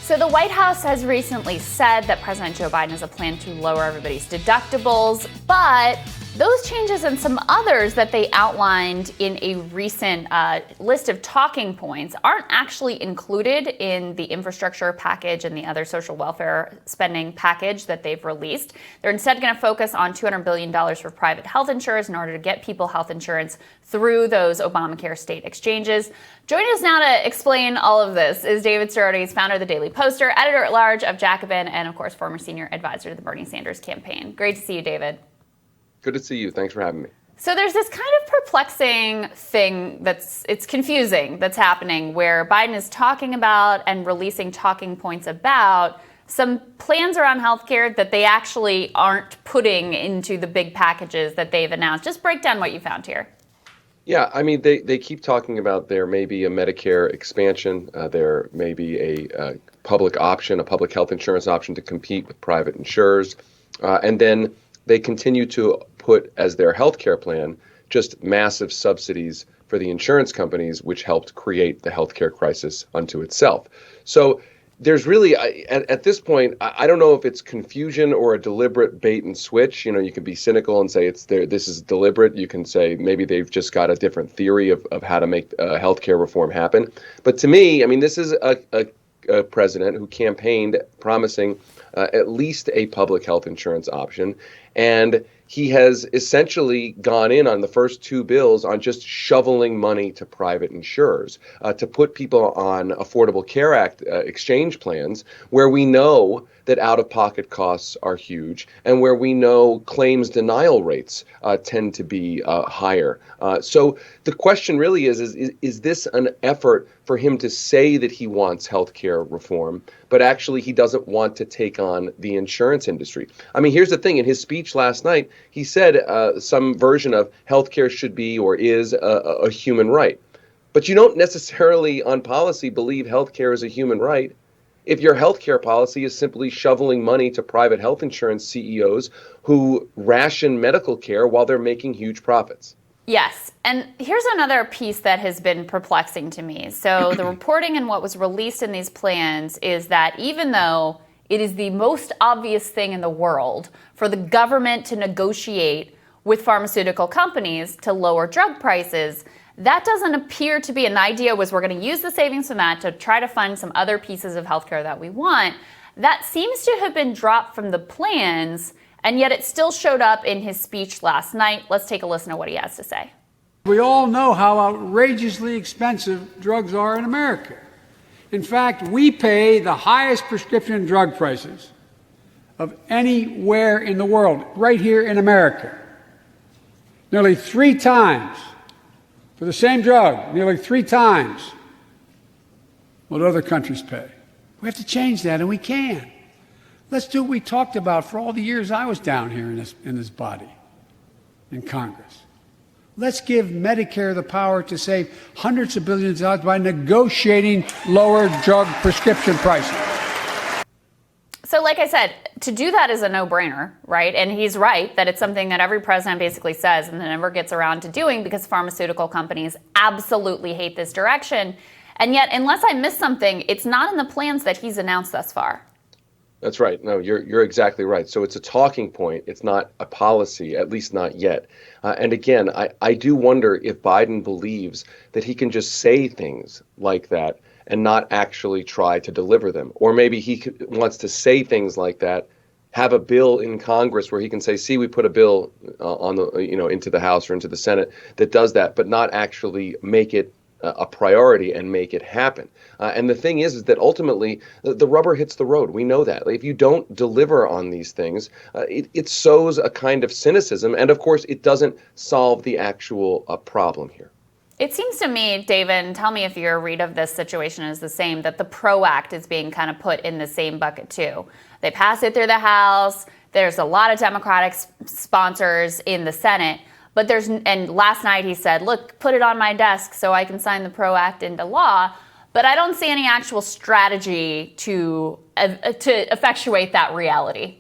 So the White House has recently said that President Joe Biden has a plan to lower everybody's deductibles, but those changes and some others that they outlined in a recent list of talking points aren't actually included in the infrastructure package and the other social welfare spending package that they've released. They're instead going to focus on $200 billion for private health insurers in order to get people health insurance through those Obamacare state exchanges. Joining us now to explain all of this is David Sirota. He's founder of the Daily Poster, editor-at-large of Jacobin, and, of course, former senior advisor to the Bernie Sanders campaign. Great to see you, David. Good to see you. Thanks for having me. So there's this kind of perplexing thing it's confusing that's happening where Biden is talking about and releasing talking points about some plans around healthcare that they actually aren't putting into the big packages that they've announced. Just break down what you found here. Yeah, I mean, they keep talking about there may be a Medicare expansion. There may be a public option, a public health insurance option to compete with private insurers. And then they continue to put as their healthcare plan just massive subsidies for the insurance companies, which helped create the healthcare crisis unto itself. So there's really, at this point, I don't know if it's confusion or a deliberate bait and switch. You know, you can be cynical and say this is deliberate. You can say maybe they've just got a different theory of how to make healthcare reform happen. But to me, I mean, this is a president who campaigned promising at least a public health insurance option. And he has essentially gone in on the first two bills on just shoveling money to private insurers to put people on Affordable Care Act exchange plans where we know that out-of-pocket costs are huge and where we know claims denial rates tend to be higher. So the question really is this an effort for him to say that he wants healthcare reform, but actually he doesn't want to take on the insurance industry? I mean, here's the thing. In his speech last night, he said some version of healthcare should be or is a human right. But you don't necessarily on policy believe healthcare is a human right if your healthcare policy is simply shoveling money to private health insurance CEOs who ration medical care while they're making huge profits. Yes. And here's another piece that has been perplexing to me. So the reporting and what was released in these plans is that even though it is the most obvious thing in the world for the government to negotiate with pharmaceutical companies to lower drug prices, that doesn't appear to be, and the idea was we're going to use the savings from that to try to fund some other pieces of healthcare that we want. That seems to have been dropped from the plans, and yet it still showed up in his speech last night. Let's take a listen to what he has to say. We all know how outrageously expensive drugs are in America. In fact, we pay the highest prescription drug prices of anywhere in the world, right here in America. Nearly 3 times. For the same drug, nearly 3 times what other countries pay. We have to change that, and we can. Let's do what we talked about for all the years I was down here in this body, in Congress. Let's give Medicare the power to save hundreds of billions of dollars by negotiating lower drug prescription prices. So like I said, to do that is a no-brainer, right? And he's right that it's something that every president basically says and then never gets around to doing because pharmaceutical companies absolutely hate this direction. And yet, unless I missed something, it's not in the plans that he's announced thus far. That's right. No, you're exactly right. So it's a talking point. It's not a policy, at least not yet. And again, I do wonder if Biden believes that he can just say things like that and not actually try to deliver them. Or maybe he wants to say things like that, have a bill in Congress where he can say, see, we put a bill into the House or into the Senate that does that, but not actually make it a priority and make it happen. And the thing is that ultimately the rubber hits the road. We know that. If you don't deliver on these things, it sows a kind of cynicism. And of course, it doesn't solve the actual problem here. It seems to me, David, and tell me if your read of this situation is the same, that the PRO Act is being kind of put in the same bucket too. They pass it through the House. There's a lot of Democratic sponsors in the Senate. But and last night he said, look, put it on my desk so I can sign the PRO Act into law. But I don't see any actual strategy to effectuate that reality.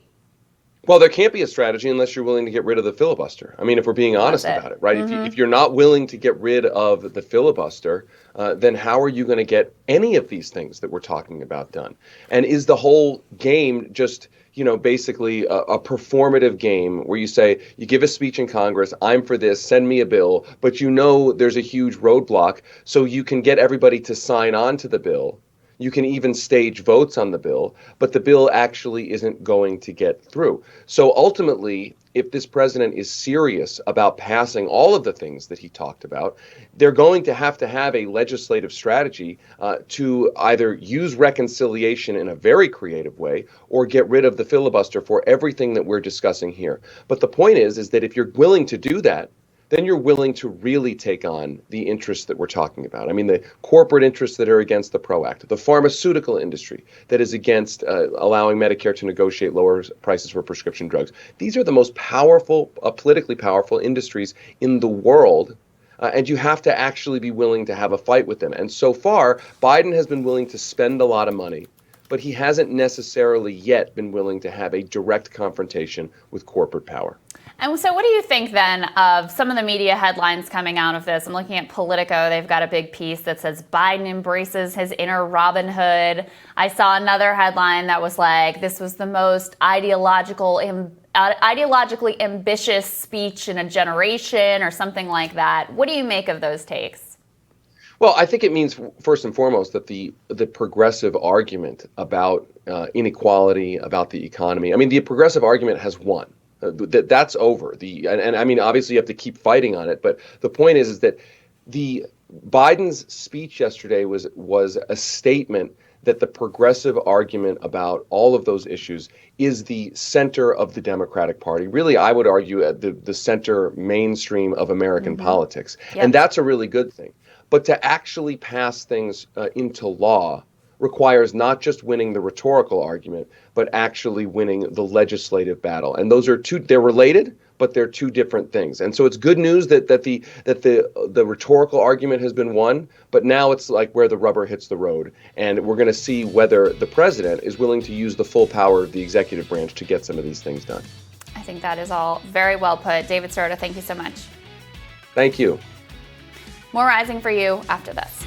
Well, there can't be a strategy unless you're willing to get rid of the filibuster. I mean, if we're being honest about it, right? If you're not willing to get rid of the filibuster, then how are you going to get any of these things that we're talking about done? And is the whole game just, basically a performative game where you say, you give a speech in Congress, I'm for this, send me a bill, but there's a huge roadblock, so you can get everybody to sign on to the bill. You can even stage votes on the bill, but the bill actually isn't going to get through. So ultimately, if this president is serious about passing all of the things that he talked about, they're going to have a legislative strategy to either use reconciliation in a very creative way or get rid of the filibuster for everything that we're discussing here. But the point is that if you're willing to do that, then you're willing to really take on the interests that we're talking about. I mean, the corporate interests that are against the PRO Act, the pharmaceutical industry that is against allowing Medicare to negotiate lower prices for prescription drugs. These are the most powerful, politically powerful industries in the world. And you have to actually be willing to have a fight with them. And so far, Biden has been willing to spend a lot of money, but he hasn't necessarily yet been willing to have a direct confrontation with corporate power. And so what do you think then of some of the media headlines coming out of this? I'm looking at Politico. They've got a big piece that says Biden embraces his inner Robin Hood. I saw another headline that was like, this was the most ideologically ambitious speech in a generation or something like that. What do you make of those takes? Well, I think it means, first and foremost, that the progressive argument about inequality, about the economy, I mean, the progressive argument has won. That's over. And I mean, obviously, you have to keep fighting on it. But the point is that Biden's speech yesterday was a statement that the progressive argument about all of those issues is the center of the Democratic Party. Really, I would argue at the center mainstream of American politics. Yep. And that's a really good thing. But to actually pass things into law requires not just winning the rhetorical argument, but actually winning the legislative battle. And those are they're related, but they're two different things. And so it's good news that the rhetorical argument has been won, but now it's like where the rubber hits the road. And we're going to see whether the president is willing to use the full power of the executive branch to get some of these things done. I think that is all very well put. David Sirota, thank you so much. Thank you. More Rising for you after this.